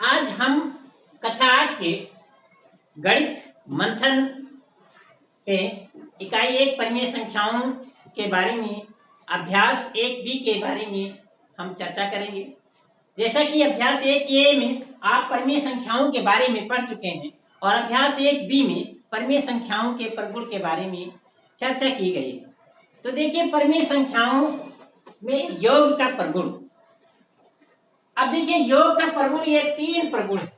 आज हम कक्षा 8 के गणित मंथन पे इकाई 1 परिमेय संख्याओं के बारे में अभ्यास 1B के बारे में हम चर्चा करेंगे। जैसा कि अभ्यास 1A में आप परिमेय संख्याओं के बारे में पढ़ चुके हैं और अभ्यास 1B में परिमेय संख्याओं के प्रगुण के बारे में चर्चा की गई। तो देखिए परिमेय संख्याओं में योग का प्रगुण। अब देखिए योग का प्रगुण ये 3 प्रगुण है,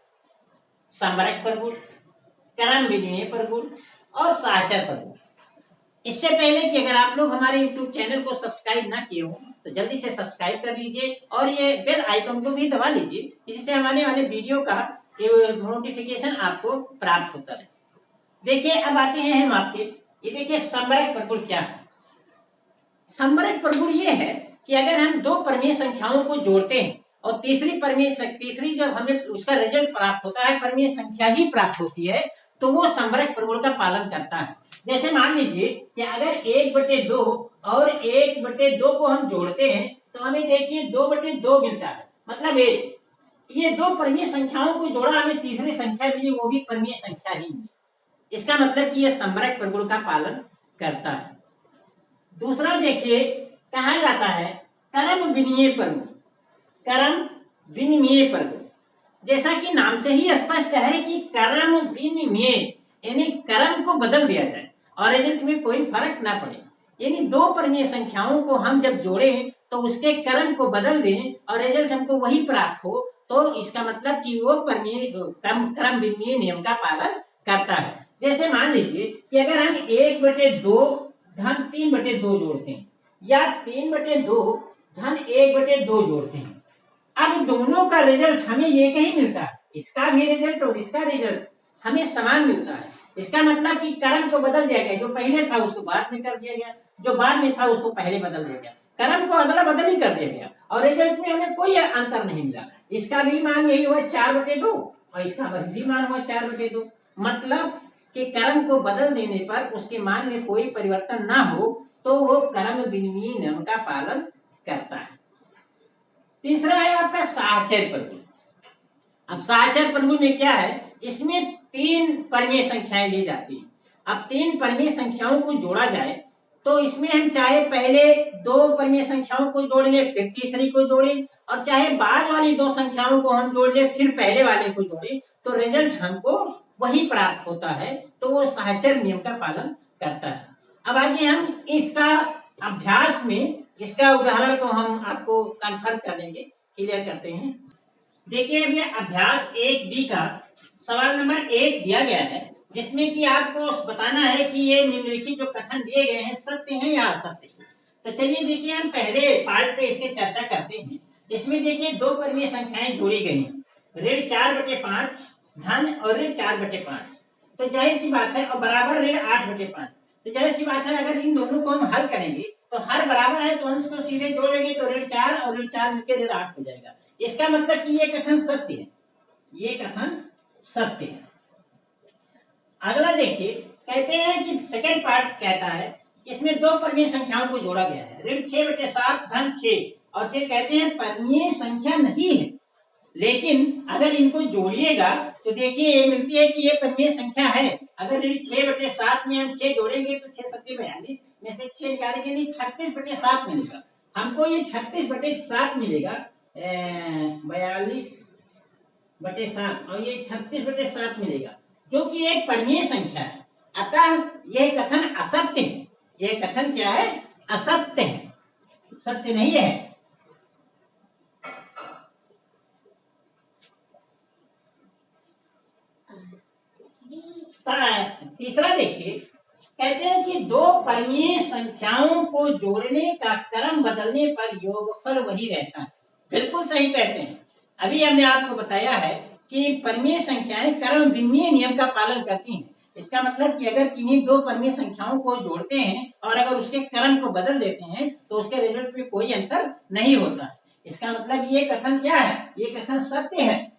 समरक प्रगुण, क्रम विनिमय प्रगुण और साहचर्य प्रगुण। इससे पहले कि अगर आप लोग हमारे YouTube चैनल को सब्सक्राइब ना किए हो तो जल्दी से सब्सक्राइब कर लीजिए और ये बेल आइकन को भी दबा लीजिए, जिससे हमारे वाले वीडियो का नोटिफिकेशन आपको प्राप्त होता रहे। देखिए अब आते हैं हम आपके, ये देखिए समरक प्रगुण क्या है। समरक प्रगुण ये है कि अगर हम दो परिमेय संख्याओं को जोड़ते हैं और तीसरी जब हमें उसका रिजल्ट प्राप्त होता है, परिमेय संख्या ही प्राप्त होती है, तो वो समरक प्रगुण का पालन करता है। जैसे मान लीजिए कि अगर 1/2 और 1/2 को हम जोड़ते हैं तो हमें देखिए 2/2 मिलता है, मतलब ये दो परिमेय संख्याओं को जोड़ा, हमें तीसरी संख्या मिली, वो भी परिमेय संख्या ही मिली। इसका मतलब कि ये समरक प्रगुण का पालन करता है। दूसरा देखिए कहा जाता है क्रम विनिमय प्रगुण। क्रम विनिमय प्रगुण जैसा कि नाम से ही स्पष्ट है कि क्रम विनिमय यानी क्रम को बदल दिया जाए और रिजल्ट में कोई फर्क ना पड़े, यानी दो परिमेय संख्याओं को हम जब जोड़े तो उसके क्रम को बदल दें और रिजल्ट हमको वही प्राप्त हो, तो इसका मतलब कि वो क्रम विनिमय नियम का पालन करता है। जैसे मान लीजिए कि अगर हम 1/2 धन 3/2 जोड़ते हैं या 3/2 धन 1/2 जोड़ते हैं, अब दोनों का रिजल्ट हमें एक ही मिलता है, इसका भी रिजल्ट और इसका रिजल्ट हमें समान मिलता है। इसका मतलब कि क्रम को बदल दिया गया, जो पहले था उसको बाद में कर दिया गया, जो बाद में था उसको पहले बदल दिया गया, क्रम को अदला बदल ही कर दिया गया और रिजल्ट में हमें कोई अंतर नहीं मिला। इसका भी मान यही हुआ 4/2 और इसका भी मान हुआ 4/2, मतलब कि क्रम को बदल देने पर उसके मान में कोई परिवर्तन ना हो तो वो क्रम विनिमय नियम का पालन करता है। तीसरा है आपका साहचर्य प्रगुण। अब साहचर्य प्रगुण में क्या है, इसमें 3 परिमेय संख्याएं ली जाती हैं। अब 3 परिमेय संख्याओं को जोड़ा जाए तो इसमें हम चाहे पहले 2 परिमेय संख्याओं को जोड़ ले फिर तीसरी को जोड़े, और चाहे बाद वाली 2 संख्याओं को हम जोड़ ले फिर पहले वाले को जोड़े, तो रिजल्ट हमको वही प्राप्त होता है, तो वो साहचर्य नियम का पालन करता है। अब आगे हम इसका अभ्यास में इसका उदाहरण को हम आपको कन्फर्म कर देंगे, क्लियर करते हैं। देखिए अब ये अभ्यास 1B का सवाल नंबर 1 दिया गया है, जिसमें कि आपको बताना है कि ये निम्नलिखित जो कथन दिए गए हैं सत्य हैं या असत्य हैं। तो चलिए देखिए हम पहले पार्ट पे इसके चर्चा करते हैं। इसमें देखिए 2 परिमेय संख्याएं जोड़ी गई हैं, ऋण 4/5 धन और ऋण 4/5, तो जाहिर सी बात है, और बराबर ऋण 8/5, तो जाहिर सी बात है अगर इन दोनों को हम हल करेंगे तो हर बराबर है तो अंश को सीधे जोड़ेंगे तो ऋण 4 और ऋण 4 मिलकर ऋण 8 हो जाएगा। इसका मतलब कि ये कथन सत्य है, ये कथन सत्य है। अगला देखिए कहते हैं कि सेकंड पार्ट कहता है इसमें 2 परिमेय संख्याओं को जोड़ा गया है, ऋण 6/7 धन 6, और फिर कहते हैं परिमेय संख्या नहीं है, लेकिन अगर इनको जोड़िएगा तो देखिए ये मिलती है कि ये परिमेय संख्या है। अगर ऋण 6/7 में हम 6 जोड़ेंगे तो 6 7 42 में से 6 निकालेंगे नहीं 36/7 मिलेगा, हमको ये 36/7 मिलेगा, 42/7 और ये 36/7 मिलेगा, जो कि एक परिमेय संख्या है। अतः यह कथन असत्य है। यह कथन क्या है, असत्य है, सत्य नहीं है। तीसरा देखिए कहते हैं कि 2 परिमेय संख्याओं को जोड़ने का क्रम बदलने पर योगफल वही रहता है। बिल्कुल सही कहते हैं। अभी हमने आपको बताया है कि परिमेय संख्याएं क्रम विनिमय नियम का पालन करती हैं। इसका मतलब कि अगर किन्हीं 2 परिमेय संख्याओं को जोड़ते हैं और अगर उसके क्रम को बदल देते हैं तो उसके रिजल्ट में कोई अंतर नहीं होता है। इसका मतलब ये कथन क्या है, ये कथन सत्य है।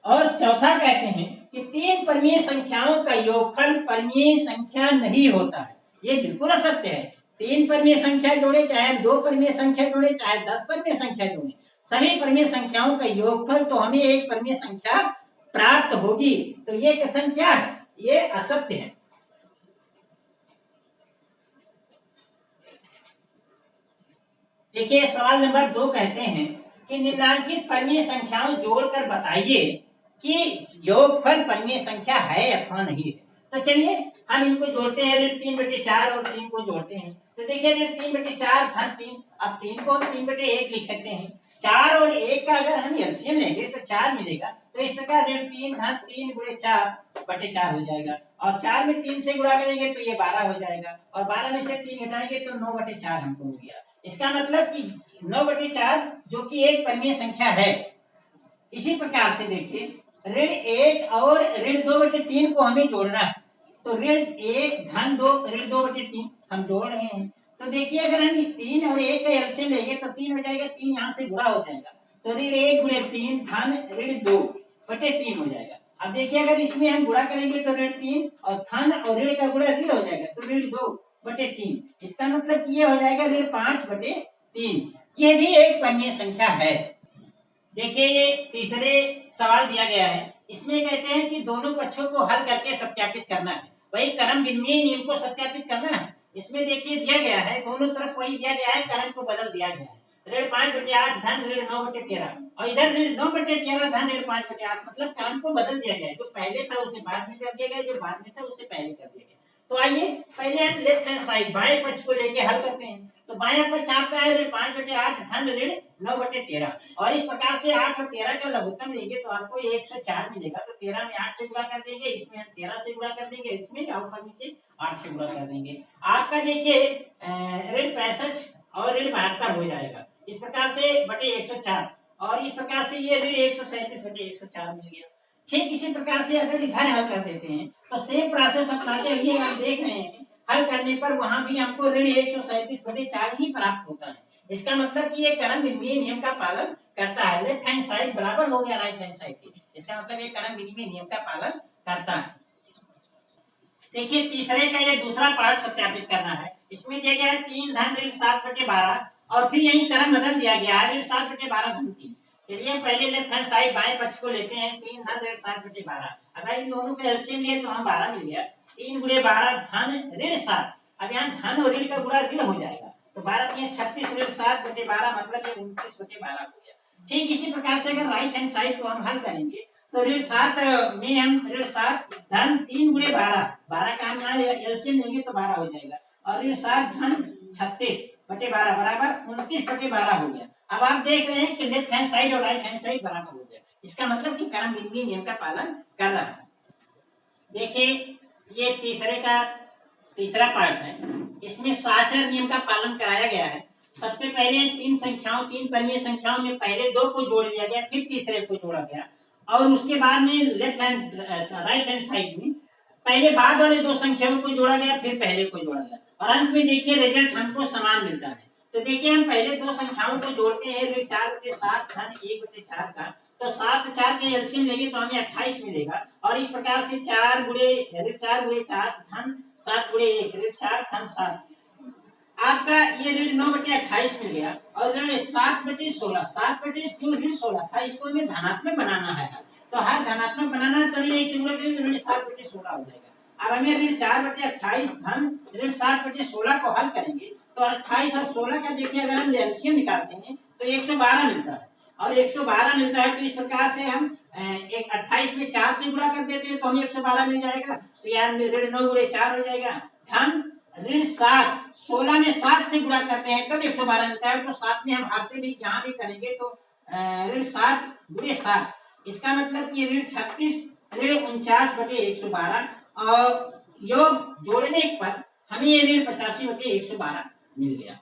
और चौथा कहते हैं कि 3 परिमेय संख्याओं का योगफल परिमेय संख्या नहीं होता है। ये बिल्कुल असत्य है। 3 परिमेय संख्या जोड़े, चाहे 2 परिमेय संख्या जोड़े, चाहे 10 परिमेय संख्या जोड़े, सभी परिमेय संख्याओं का योगफल तो हमें एक परिमेय संख्या प्राप्त होगी। तो ये कथन क्या है? ये असत्य है। देखिए सवाल नंबर 2 कहते हैं कि निम्नलिखित परिमेय संख्याओं जोड़कर बताइए कि योगफल परिमेय संख्या है अथवा नहीं है। तो चलिए हम इनको जोड़ते हैं, ऋण 3/4 और 3 को जोड़ते हैं। तो देखिए ऋण 3/4 धन 3, अब 3 को हम 3/1 लिख सकते हैं। 4 और 1 का अगर हम एलसीएम लेंगे तो 4 मिलेगा। तो इस प्रकार ऋण 3 धन 3 गुणे 4/4 हो जाएगा, और 4 में 3 से गुणा करेंगे तो ये 12 हो जाएगा, और 12 में से 3 घटाएंगे तो 9/4 हमको हो गया। इसका मतलब कि 9/4 जो कि एक परिमेय संख्या है। इसी प्रकार से देखिए ऋण 1 और ऋण 2/3 को हमें जोड़ना है। तो ऋण 1 धन 2 ऋण 2/3 हम जोड़ रहे हैं। तो देखिए अगर हम 3 और 1 का एलसीएम लेंगे तो 3 हो जाएगा, 3 यहाँ से गुणा हो जाएगा, तो ऋण 1 गुणे 3 धन ऋण 2/3 हो जाएगा। अब देखिए अगर इसमें हम गुणा करेंगे तो ऋण 3 और धन और ऋण का गुणा ऋण हो जाएगा, तो ऋण 2/3। इसका मतलब कि ये हो जाएगा ऋण 5/3। ये भी एक परिमेय संख्या है। देखिए ये तीसरे सवाल दिया गया है, इसमें कहते हैं कि दोनों पक्षों को हल करके सत्यापित करना है, वही क्रम विनिमय नियम को सत्यापित करना है। इसमें देखिए दिया गया है, दोनों तरफ वही दिया गया है, क्रम को बदल दिया गया है। ऋण 5/8 धन ऋण 9/13, और इधर ऋण 9/13 धन ऋण 5/8, मतलब क्रम को बदल दिया गया है। जो पहले था उसे बाद में कर दिया गया, जो बाद में था उसे पहले कर दिया गया। तो आइए पहले हम लेफ्ट हैंड साइड बाएं पक्ष को लेके हल करते हैं। तो बाएं पक्ष आपका है ऋण 5/8 धन ऋण 9/13, और इस प्रकार से 8 और 13 का लघुत्तम लेंगे तो आपको 104 मिलेगा। तो 13 में 8 से गुणा कर देंगे, इसमें हम 13 से गुणा कर देंगे, इसमें ऊपर नीचे 8 से गुणा कर देंगे। आपका देखिए ऋण 65 और ऋण 72 हो जाएगा, इस प्रकार से बटे 104, और इस प्रकार से ये ऋण 137/104 मिल गया। ठीक इसी प्रकार से अगर इधर हल कर देते हैं तो सेम प्रोसेस अपनाते हुए आप देख रहे हैं हल करने पर वहां भी हमको ऋण 137/4 ही प्राप्त होता है। इसका मतलब कि ये क्रम विनिमय नियम का पालन करता है। लेफ्ट हैंड साइड बराबर हो गया राइट हैंड साइड के, इसका मतलब ये क्रम विनिमय नियम का पालन करता है। देखिए तीसरे का ये दूसरा पार्ट सत्यापित करना है। इसमें दिया गया है 3 धन ऋण 7/12, और फिर यही क्रम बदल दिया गया है, ऋण 7/12 धन 3। चलिए पहले लेफ्ट हैंड साइड बाएं पक्ष को लेते हैं। 3 धन ऋण 7/12, अगर इन दोनों का एलसीएम लिए तो हम 12 मिल गया। 3 गुणे 12 धन ऋण 7, अब यहाँ धन और ऋण का गुणा ऋण हो जाएगा, तो 12 में 36 ऋण 7/12, मतलब ये 29/12 हो गया। ठीक इसी प्रकार से अगर राइट हैंड साइड को हम हल करेंगे तो ऋण 7 में हम ऋण 7 धन 3 गुणे 12, 12 का हम यहाँ एलसीएम लेंगे तो 12 हो जाएगा, और ऋण 7 धन 36/12 बराबर 29/12 हो गया। अब आप देख रहे हैं कि लेफ्ट हैंड साइड और राइट हैंड साइड बराबर हो गया, इसका मतलब कि क्रम विनिमय नियम का पालन कर रहा है। देखिए ये तीसरा पार्ट है, इसमें साचर नियम का पालन कराया गया है। सबसे पहले तीन परिमेय संख्याओं में पहले 2 को जोड़ लिया गया, फिर तीसरे को जोड़ा गया, और उसके बाद में राइट हैंड साइड में पहले बाद वाले 2 संख्याओं को जोड़ा गया, फिर पहले को जोड़ा गया, और अंत में देखिए रिजल्ट हमको समान मिलता है। तो देखिए हम पहले 2 संख्याओं को जोड़ते हैं, ऋण 4/7 धन 1/4 का, तो 7 और 4 के एलसीएम लेंगे तो हमें 28 मिलेगा, और इस प्रकार से ऋण 4 गुणे 4 धन 7 गुणे 1 ऋण 4 धन 7, आपका ये ऋण 9/28 मिल गया, और ऋण 7/16, 7/16 क्यों ऋण 16 था, इसको हमें धनात्मक बनाना है, तो हर धनात्मक बनाना है तो ऋण 1 से गुणा करेंगे तो ऋण 7/16 हो जाएगा। अब हमें ऋण 4/28 धन ऋण 7/16 को हल करेंगे तो 28 और 16 का देखिए अगर हम एलसीएम निकालते हैं तो 112 मिलता है, और 112 मिलता है, तो इस प्रकार से हम 28 में 4 से गुणा कर देते हैं तो हमें 112 मिल जाएगा। तो यार ऋण 9 गुणे 4 हो जाएगा, धन ऋण 7, 16 में 7 से गुणा करते हैं तब 112 मिलता है, तो 7 में हम हाथ से भी यहाँ भी करेंगे तो ऋण 7 गुणे 7, इसका मतलब कि ऋण 36 ऋण 49/112, और योग जोड़ने पर हमें ये ऋण 85/112 मिल गया।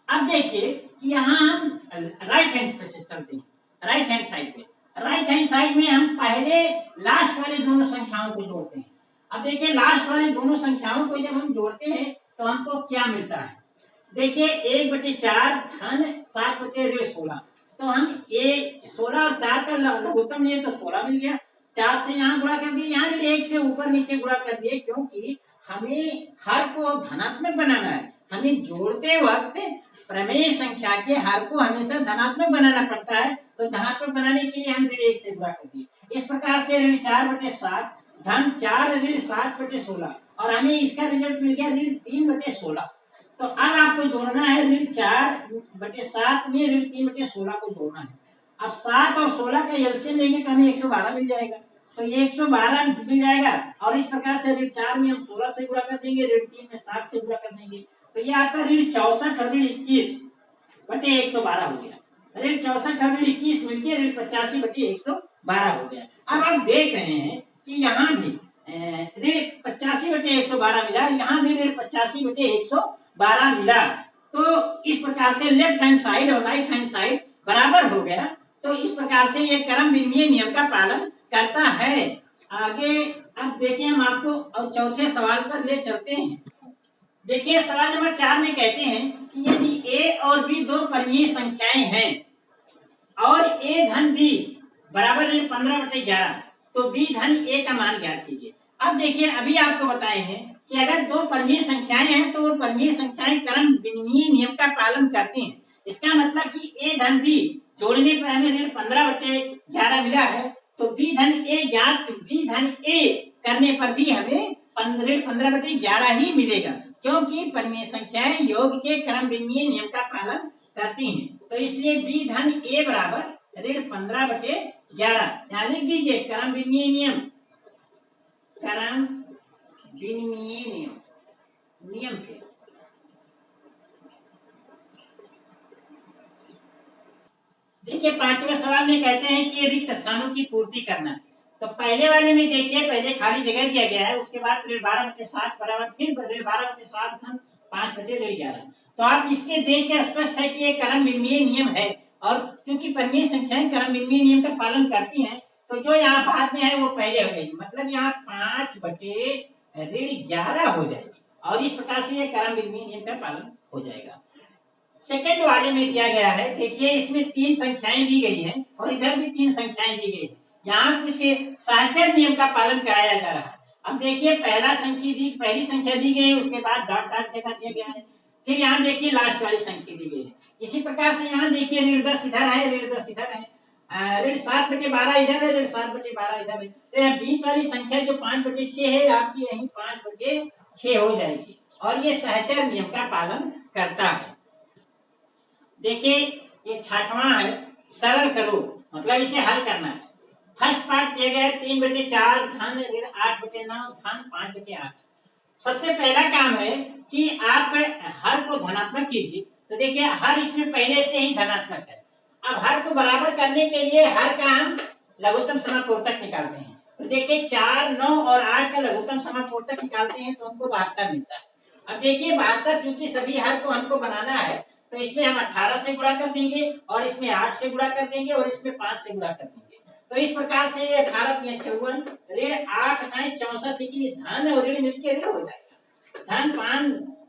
अब देखिए कि यहाँ हम राइट हैंड पे से चलते हैं, राइट हैंड साइड में हम पहले लास्ट वाली दोनों संख्याओं को जोड़ते हैं। अब देखिए लास्ट वाली दोनों संख्याओं को जब हम जोड़ते हैं तो हमको क्या मिलता है, देखिए 1/4 धन 7/16, तो हम 16 और 4 का लघुत्तम लिए तो 16 मिल गया, 4 से यहाँ गुणा कर दिए, यहाँ 1 से ऊपर नीचे गुणा कर दिए, क्योंकि हमें हर को धनात्मक बनाना है, हमें जोड़ते वक्त प्रमेय संख्या के हर को हमेशा धनात्मक बनाना पड़ता है, तो धनात्मक बनाने के लिए हम ऋण 1 से गुणा कर दिए। इस प्रकार से ऋण 4/7 धन 4 ऋण 7/16 और हमें इसका रिजल्ट मिल गया ऋण 3/16। तो अब आपको जोड़ना है ऋण 4/7 में ऋण 3/16 को जोड़ना है। अब 7 और 16 का एलसीएम लेंगे तो हमें 112 मिल जाएगा, तो ये 112 मिल जाएगा। और इस प्रकार से ऋण 4 में हम 16 से गुणा कर देंगे, ऋण 3 में 7 से गुणा कर देंगे, तो ये आपका ऋण 64 और ऋण 21/112 हो गया। ऋण 64 और ऋण 21 मिलकर ऋण 85/112 हो गया। अब आप देख रहे हैं कि यहाँ भी ऋण 85/112 मिला, यहाँ भी ऋण 85/112 मिला। तो इस प्रकार से लेफ्ट हैंड साइड और राइट हैंड साइड बराबर हो गया। तो इस प्रकार से ये क्रम विनिमय नियम का पालन करता है। आगे अब देखिए हम आपको चौथे सवाल पर ले चलते हैं। देखिए सवाल नंबर 4 में कहते हैं कि यदि a और b दो परिमेय संख्याएं हैं और a धन b बराबर ऋण 15/11, तो b धन a का मान ज्ञात कीजिए। अब देखिए अभी आपको बताए हैं कि अगर दो परिमेय संख्याएं हैं तो वो परिमेय संख्याएं क्रम विनिमय नियम का पालन करती हैं। इसका मतलब कि a धन b जोड़ने पर हमें ऋण 15/11 मिला है, तो b धन a ज्ञात b धन a करने पर भी हमें ऋण 15/11 ही मिलेगा, क्योंकि परिमेय संख्याएं योग के क्रम विनिमय नियम का पालन करती हैं। तो इसलिए b धन a बराबर ऋण 15/11। यहाँ लिख दीजिए क्रम विनिमय नियम, क्रम विनिमय नियम से देखिए 5वें सवाल में कहते हैं कि रिक्त स्थानों की पूर्ति करना। तो पहले वाले में देखिए पहले खाली जगह दिया गया है, उसके बाद ऋण 12/7 बराबर फिर ऋण 12/7 धन 5/11। तो आप इसके देख के स्पष्ट है कि ये क्रम विनिमय नियम है, और क्योंकि परिमेय संख्याएं क्रम विनिमय नियम का पालन करती हैं, तो जो यहाँ बाद में है वो पहले हो जाएगी, मतलब यहाँ 5/11 हो जाएगी, और इस प्रकार से ये क्रम विनिमय नियम का पालन हो जाएगा। सेकंड वाले में दिया गया है, देखिए इसमें 3 संख्याएं दी गई हैं और इधर भी 3 संख्याएं दी गई है। यहाँ कुछ सहचर नियम का पालन कराया जा रहा है। अब देखिए पहली संख्या दी गई है, उसके बाद डॉट डॉट जगह दिया गया है, फिर यहाँ देखिए लास्ट वाली संख्या दी गई है। इसी प्रकार से यहाँ देखिए ऋण 10 इधर है, ऋण 10 इधर है, ऋण 7/12 इधर है, ऋण 7/12 इधर है। तो यहाँ बीच वाली संख्या जो 5/6 है आपकी यही 5/6 हो जाएगी, और ये सहचर नियम का पालन करता है। देखिए ये 6वां है, सरल करो, मतलब इसे हल करना है। फर्स्ट पार्ट दिया गया 3/4 धन ऋण 8/9 धन 5/8। सबसे पहला काम है कि आप हर को धनात्मक कीजिए। तो देखिए हर इसमें पहले से ही धनात्मक है। अब हर को बराबर करने के लिए हर का हम लघुत्तम समापूर्तक निकालते हैं। तो देखिए 4, 9 और 8 का लघुत्तम समापूर्तक निकालते हैं तो हमको 72 मिलता है। अब देखिए 72 चूंकि सभी हर को हमको बनाना है, तो इसमें हम 18 से गुणा कर देंगे, और इसमें 8 से गुणा कर देंगे, और इसमें 5 से गुणा कर देंगे। तो इस प्रकार से ये 18 या 54 ऋण 8 64, लेकिन धन और ऋण मिलकर ऋण हो जाएगा। धन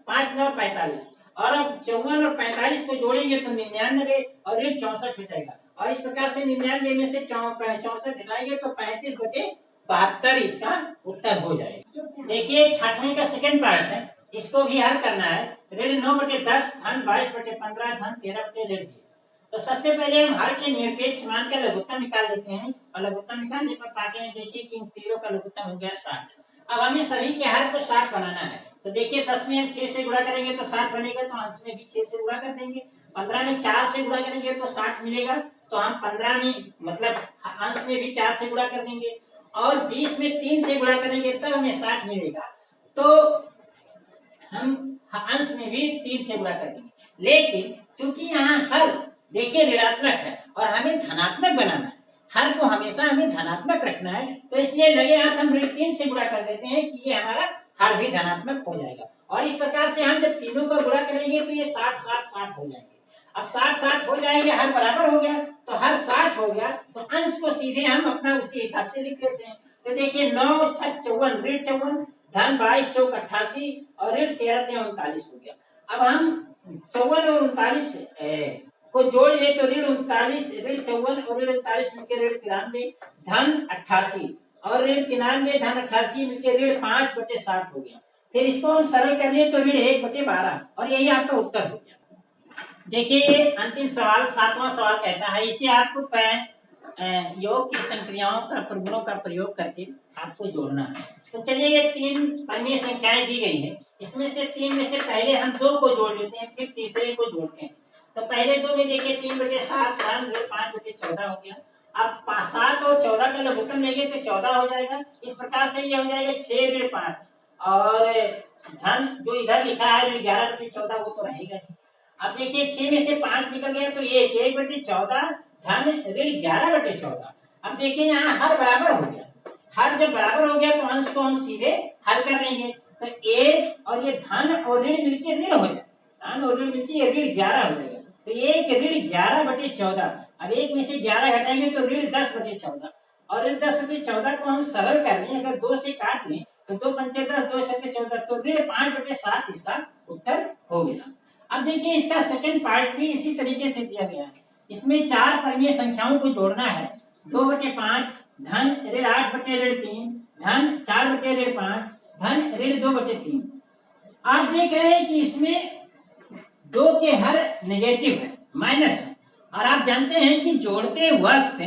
5 9 45, और अब 54 और 45 को जोड़ेंगे तो 99 और ऋण 64 हो जाएगा। और इस प्रकार से 99 में से 64 घटाएंगे तो 35/72 इसका उत्तर हो जाएगा। देखिए 6वें का सेकंड पार्ट है, इसको भी हल करना है। ऋण 9/10 धन 22/15 धन 13/20। तो सबसे पहले हम हर के निरपेक्ष मान का लघुत्तम निकाल लेते हैं, और लघुत्तम निकालने पर पाते हैं देखिए कि इन तीनों का लघुत्तम हो गया 60। अब हमें सभी के हर को 60 बनाना है। तो देखिए 10 में हम 6 से गुणा करेंगे तो 60 बनेगा, तो अंश में भी 6 से गुणा कर देंगे। 15 में 4 से गुणा करेंगे तो 60 मिलेगा, तो हम 15 में मतलब अंश में भी 4 से गुणा कर देंगे, और 20 में 3 से गुणा करेंगे तब हमें 60 मिलेगा, तो हम अंश में भी 3 से गुणा कर देंगे। लेकिन चूंकि यहाँ हर देखिए ऋणात्मक है और हमें धनात्मक बनाना है, हर को हमेशा हमें धनात्मक रखना है, तो इसलिए लगे हाथ हम ऋण 3 से गुणा कर देते हैं कि ये हमारा हर भी धनात्मक हो जाएगा। और इस प्रकार से हम जब तीनों का गुणा करेंगे तो ये 60 60 60 हो जाएंगे। अब 60 60 हो जाएंगे, हर बराबर हो गया, तो हर 60 हो गया, तो अंश को सीधे हम अपना उसी हिसाब से लिख लेते हैं। तो देखिए 9 6 54 ऋण 54 धन 22 चौक 88 और ऋण 13 39 हो गया। अब हम 54 और 39 को जोड़ ले तो ऋण 39 ऋण 54 और ऋण 39 मिलकर ऋण 93 धन 88 और ऋण 93 धन 88 मिलकर ऋण 5/60 हो गया। फिर इसको हम सरल कर लिए तो ऋण 1/12 और यही आपका उत्तर हो गया। देखिए अंतिम सवाल 7वां सवाल कहता है इसे आपको योग की संक्रियाओं का प्रगुणों का प्रयोग करके आपको जोड़ना है। तो चलिए ये 3 परिमेय संख्याएं दी गई है, इसमें से 3 में से पहले हम 2 को जोड़ लेते हैं, फिर तीसरे को जोड़ते हैं। तो पहले 2 में देखिए 3/7 धन 5/14 हो गया। अब 7 और 14 का लघुत्तम लेंगे तो 14 हो जाएगा। इस प्रकार से ये हो जाएगा 6/5 और धन जो इधर लिखा है 11/14 वो तो रहेगा ही। अब देखिए 6 में से 5 निकल गया तो ये 1/14 धन ऋण 11/14। अब देखिए यहाँ हर बराबर हो गया, हर जब बराबर हो गया तो अंश को हम सीधे हल कर लेंगे। तो एक और ये धन और ऋण मिलके ऋण हो जाए, धन और ऋण मिलके ये ऋण 11 हो जाएगा। तो एक ऋण 11/14। अब एक में से 11 घटाएंगे तो ऋण 10/14 और ऋण 10/14 को हम सरल कर लें, अगर 2 से काट लें तो 2 पंचे 10, 2 छक्के 14, तो ऋण 5/7 इसका उत्तर हो गया। अब देखिए इसका सेकंड पार्ट भी इसी तरीके से दिया गया है। इसमें 4 परिमेय संख्याओं को जोड़ना है। 2/5 धन ऋण 8/3 धन 4/5 धन ऋण 2/3। आप देख रहे हैं कि इसमें 2 के हर नेगेटिव है, माइनस है, और आप जानते हैं कि जोड़ते वक्त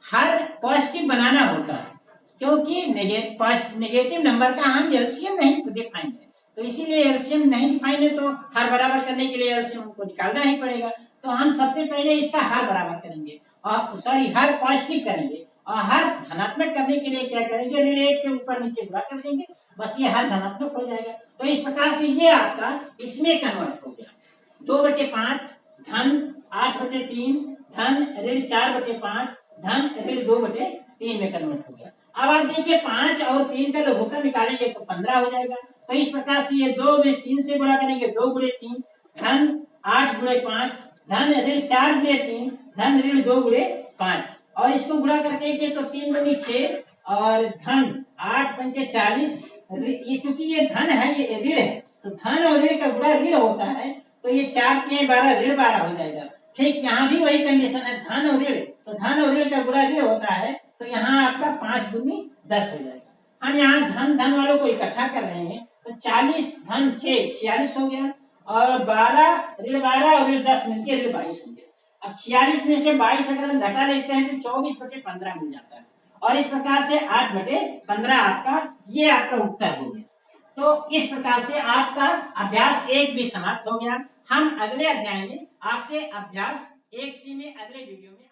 हर पॉजिटिव बनाना होता है, क्योंकि नेगेटिव नंबर का हम एलसीएम नहीं दिखाएंगे। तो इसीलिए एलसीएम नहीं दिखाएंगे तो हर बराबर करने के लिए एलसीएम को निकालना ही पड़ेगा। तो हम सबसे पहले इसका हर बराबर करेंगे और सॉरी हर पॉजिटिव करेंगे, और हर धनात्मक करने के लिए क्या करेंगे, ऋण 1 से ऊपर नीचे गुणा कर देंगे, बस ये हर धनात्मक हो जाएगा। तो इस प्रकार से ये आपका इसमें कन्वर्ट हो गया। 2/5 धन 8/3 धन ऋण 4/5 धन ऋण 2/3 में कन्वर्ट हो गया। अब आप देखिए 5 और 3 का लघुत्तम निकालेंगे तो 15 हो जाएगा। तो इस प्रकार से ये 2 में 3 से गुणा करेंगे 2/3 धन 8/5 धन ऋण 4/3 धन ऋण 2/5 और इसको गुणा करके के तो 3 दूनी 6 और धन 8 पंचे 40। ये चूंकि ये धन है ये ऋण है तो धन और ऋण का गुणा ऋण होता है, तो ये 4 के 12 ऋण 12 हो जाएगा। ठीक यहाँ भी वही कंडीशन है, धन और ऋण, तो धन और ऋण का गुणा ऋण होता है, तो यहाँ आपका 5 दूनी 10 हो जाएगा। हम यहाँ धन धन वालों को इकट्ठा कर रहे हैं तो 40 धन 6 46 हो गया और 12 ऋण 12 और ऋण 10 मिलकर ऋण 22 हो गया। अब 46 में से 22 अगर हम घटा लेते हैं तो 24/15 मिल जाता है और इस प्रकार से 8/15 आपका ये आपका उत्तर हो गया। तो इस प्रकार से आपका अभ्यास 1 भी समाप्त हो गया। हम अगले अध्याय में आपसे अभ्यास 1C में अगले वीडियो में